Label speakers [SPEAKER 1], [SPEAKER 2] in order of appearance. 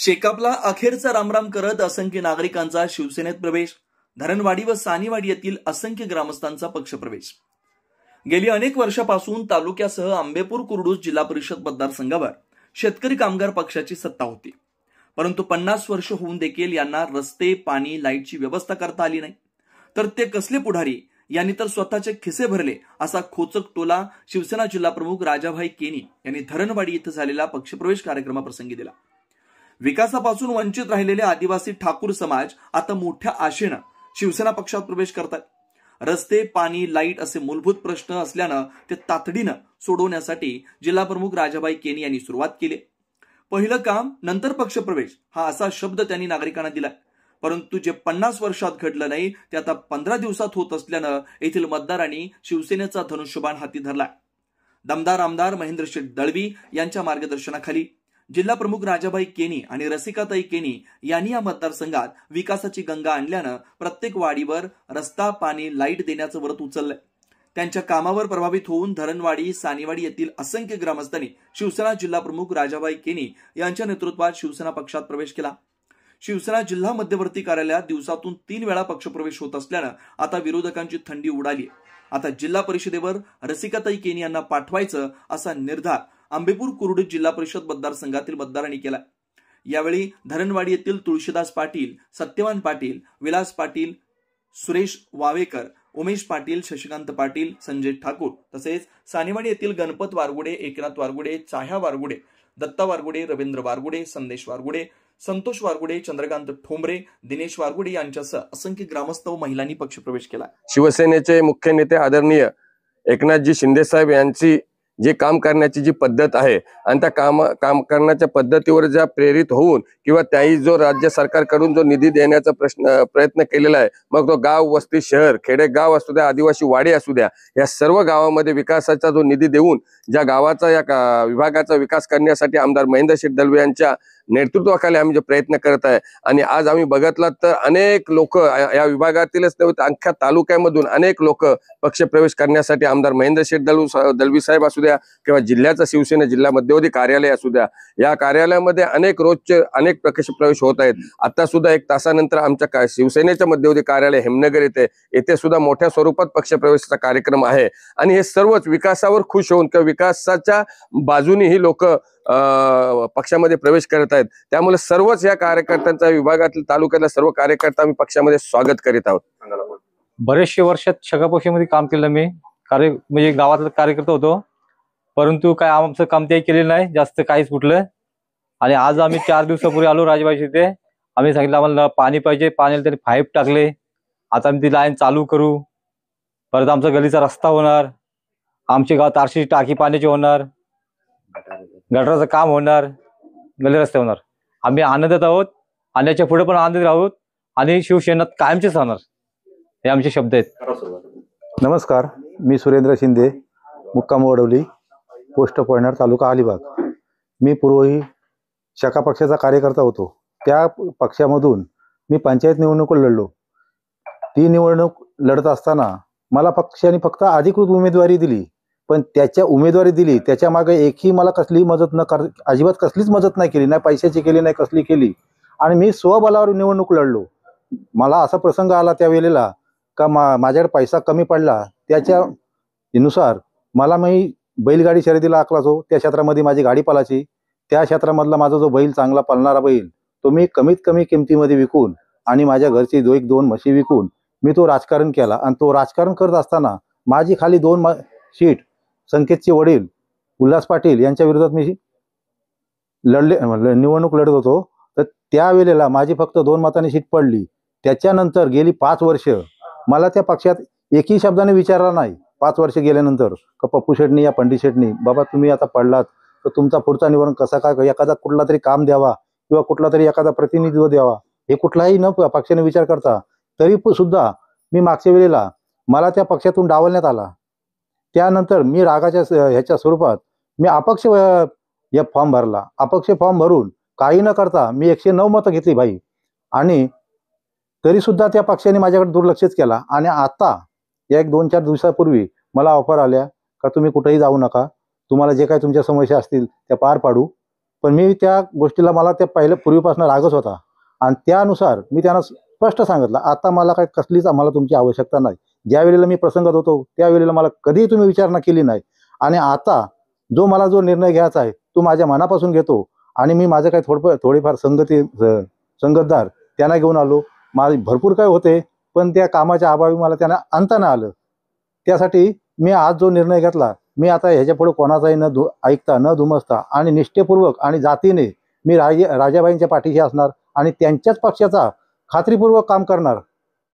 [SPEAKER 1] शेकापला अखेरचा रामराम करत असंख्य नागरिकांचा शिवसेनेत प्रवेश, धरणवाडी व सानीवाडी येथील असंख्य ग्रामस्थांचा पक्षप्रवेश। गेली अनेक वर्षापासून तालुक्यासह आंबेपूर कुर्डूस जिल्हा परिषद मतदारसंघावर शेतकरी कामगार पक्षाची सत्ता होती, परंतु 50 वर्ष होऊन देखील यांना रस्ते, पाणी, लाईटची व्यवस्था करता आली नाही। तर ते कसले पुढारी यांनी तर स्वतःचे खिसे भरले, असा खोचक टोला शिवसेना जिल्हा प्रमुख राजाभाई केनी यांनी धरणवाडी इथं झालेल्या पक्षप्रवेश कार्यक्रमाप्रसंगी दिला। विकासापासून वंचित राहिलेले आदिवासी ठाकूर समाज आता मोठ्या आशेने शिवसेना पक्षात प्रवेश करतात। रस्ते, पाणी, लाईट असे मूलभूत प्रश्न असल्यानं ते तातडीनं सोडवण्यासाठी जिल्हा प्रमुख राजाभाई केनी यांनी सुरुवात केली। पहिलं काम नंतर पक्षप्रवेश हा असा शब्द त्यांनी नागरिकांना दिला, परंतु जे 50 वर्षात घडलं नाही ते आता 15 दिवसात होत असल्यानं येथील मतदारांनी शिवसेनेचा धनुष्यबाण हाती धरला। दमदार आमदार महेंद्रशेठ दळवी यांच्या मार्गदर्शनाखाली जिल्हा प्रमुख राजाभाई केनी आणि रसिकाताई केनी यांनी या मतदारसंघात विकासाची गंगा आणल्यानं प्रत्येक वाडीवर रस्ता, पाणी, लाईट देण्याचं व्रत उचललंय। त्यांच्या कामावर प्रभावित होऊन धरणवाडी, सानीवाडी येथील असंख्य ग्रामस्थांनी शिवसेना जिल्हा प्रमुख राजाभाई केनी यांच्या नेतृत्वात शिवसेना पक्षात प्रवेश केला। शिवसेना जिल्हा मध्यवर्ती कार्यालयात दिवसातून 3 वेळा पक्षप्रवेश होत असल्यानं आता विरोधकांची थंडी उडाली। आता जिल्हा परिषदेवर रसिकाताई केनी यांना पाठवायचं असा निर्धार आंबेपूर कुर्डूस जिल्हा परिषद मतदारसंघातील मतदारांनी केला। यावेळी धरणवाडी येथील तुळशीदास पाटील, सत्यवान पाटील, विलास पाटील, सुरेश वावेकर, उमेश पाटील, शशिकांत पाटील, संजय ठाकूर तसेच सानेवाडी येथील गणपत वारगुडे, एकनाथ वारगुडे, चाह्या वारगुडे, दत्ता वारगुडे, रवींद्र वारगुडे, संदेश वारगुडे, संतोष वारगुडे, चंद्रकांत ठोंबरे, दिनेश वारगुडे यांच्यासह असंख्य ग्रामस्थ व महिलांनी पक्षप्रवेश केला।
[SPEAKER 2] शिवसेनेचे मुख्य नेते आदरणीय एकनाथजी शिंदे साहेब यांची जे काम करण्याची जी पद्धत आहे आणि त्या काम करण्याच्या पद्धतीवर ज्या प्रेरित होऊन किंवा त्याही जो राज्य सरकारकडून जो निधी देण्याचा प्रयत्न केलेला आहे, मग तो गाव, वस्ती, शहर, खेडेगाव असू द्या, आदिवासी वाडी असू द्या, या सर्व गावामध्ये विकासाचा जो निधी देऊन ज्या गावाचा या विभागाचा विकास करण्यासाठी आमदार महेंद्रशेठ दळवी यांच्या नेतृत्वाखाली आम्ही जो प्रयत्न करत आहे आणि आज आम्ही बघितलं तर अनेक लोक या विभागातीलच नव्हे तर अख्ख्या तालुक्यामधून अनेक लोक पक्षप्रवेश करण्यासाठी आमदार महेंद्रशेठ दळवी साहेब असू द्या किंवा जिल्ह्याचा शिवसेना जिल्हा मध्यवर्ती कार्यालय असू द्या, या कार्यालयामध्ये रोजचे अनेक पक्षप्रवेश होत आहेत। आता सुद्धा 1 तासानंतर आमच्या शिवसेनेच्या मध्यवर्ती कार्यालय हेमनगर येथे सुद्धा मोठ्या स्वरूपात पक्षप्रवेशाचा कार्यक्रम आहे आणि हे सर्वच विकासावर खुश होऊन किंवा विकासाच्या बाजूने ही लोक पक्षामध्ये प्रवेश करत आहेत। त्यामुळे सर्वच या कार्यकर्त्यांचा विभागातील तालुक्यातल्या सर्व कार्यकर्ता आम्ही पक्षामध्ये स्वागत करीत आहोत।
[SPEAKER 3] बरेचशे वर्षात शगा पक्षामध्ये काम केलं मी, म्हणजे गावातला कार्यकर्ता होतो, परंतु काय आमचं काम ते केलेलं नाही जास्त काहीच कुठलं। आणि आज आम्ही 4 दिवसापूर्वी आलो राजबाईशी, ते आम्ही सांगितलं आम्हाला पाणी पाहिजे, पाण्याला त्यांनी पाईप टाकले, आता आम्ही ती लाईन चालू करू, परत आमचा गलीचा रस्ता होणार, आमचे गाव तारशी टाकी पाण्याची होणार, गटराचं काम होणार, गली रस्ते होणार। आम्ही आनंदात आहोत आणि याच्या पुढे पण आनंदित आहोत आणि शिवसेनेत कायमचेच राहणार, हे आमचे शब्द आहेत।
[SPEAKER 4] नमस्कार, मी सुरेंद्र शिंदे, मुक्काम वडवली, पोस्ट पॉइंटर, तालुका अलिबाग। मी पूर्वी शका पक्षाचा कार्यकर्ता होतो। त्या पक्षामधून मी पंचायत निवडणूक लढलो। ती निवडणूक लढत असताना मला पक्षाने फक्त अधिकृत उमेदवारी दिली, पण त्याच्या उमेदवारी दिली त्याच्या मागे एकही मला कसली मदत अजिबात कसलीच मदत नाही केली, नाही पैशाची केली, नाही कसली केली। आणि मी स्वबलावर निवडणूक लढलो। मला असा प्रसंग आला त्यावेळेला का माझ्याकडे पैसा कमी पडला, त्याच्यानुसार मला मी बैलगाडी शर्यतीला आखलाचो। त्या क्षेत्रामध्ये माझी गाडी पळायची, त्या क्षेत्रामधला माझा जो बैल चांगला पळणारा बैल तो मी कमीत कमी किमतीमध्ये विकून आणि माझ्या घरची 1-2 म्हशी विकून मी तो राजकारण केला। आणि तो राजकारण करत असताना माझी खाली 2 सीट संकेतचे वडील उल्हास पाटील यांच्या विरोधात मी निवडणूक लढत होतो। तर त्यावेळेला माझी फक्त 2 मतांनी सीट पडली। त्याच्यानंतर गेली 5 वर्ष मला त्या पक्षात एकही शब्दाने विचारला नाही। 5 वर्ष गेल्यानंतर का पप्पू शेटणी या पंडित शेटणी, बाबा तुम्ही आता पडलात तर तुमचा पुढचा निवडणं कसा काय, एखादा कुठला तरी काम द्यावा किंवा कुठला तरी एखादा प्रतिनिधित्व द्यावा, हे कुठलाही न पक्षाने विचार करता तरी सुद्धा मी मागच्या वेळेला मला त्या पक्षातून डावलण्यात आला। त्यानंतर मी रागाच्या ह्याच्या स्वरूपात मी अपक्ष फॉर्म भरला। अपक्ष फॉर्म भरून काही न करता मी 109 मतं घेतली भाई, आणि तरी सुद्धा त्या पक्षाने माझ्याकडे दुर्लक्षच केला। आणि आता 1-2-4 दिवसापूर्वी मला ऑफर आल्या का तुम्ही कुठेही जाऊ नका, तुम्हाला जे काही तुमच्या समस्या असतील त्या पार पाडू, पण मी त्या गोष्टीला मला त्या पूर्वीपासून रागच होता आणि त्यानुसार मी त्यांना स्पष्ट सांगितलं, आता मला काही कसलीच आम्हाला तुमची आवश्यकता नाही. ज्या वेळेला मी प्रसंगात होतो त्यावेळेला मला कधीही तुम्ही विचारणा केली नाही आणि आता जो निर्णय घ्यायचा आहे तो माझ्या मनापासून घेतो आणि मी माझं काही थोडेफार संगतदार त्यांना घेऊन आलो. माझे भरपूर काय होते पण त्या कामाच्या अभावी मला त्यांना आणता नाही आलं. त्यासाठी मी आज जो निर्णय घेतला, मी आता ह्याच्यापुढे कोणाचाही ऐकता न दुमसता आणि निष्ठेपूर्वक आणि जातीने मी राजाबाईंच्या पाठीशी असणार आणि त्यांच्याच पक्षाचा खात्रीपूर्वक काम करणार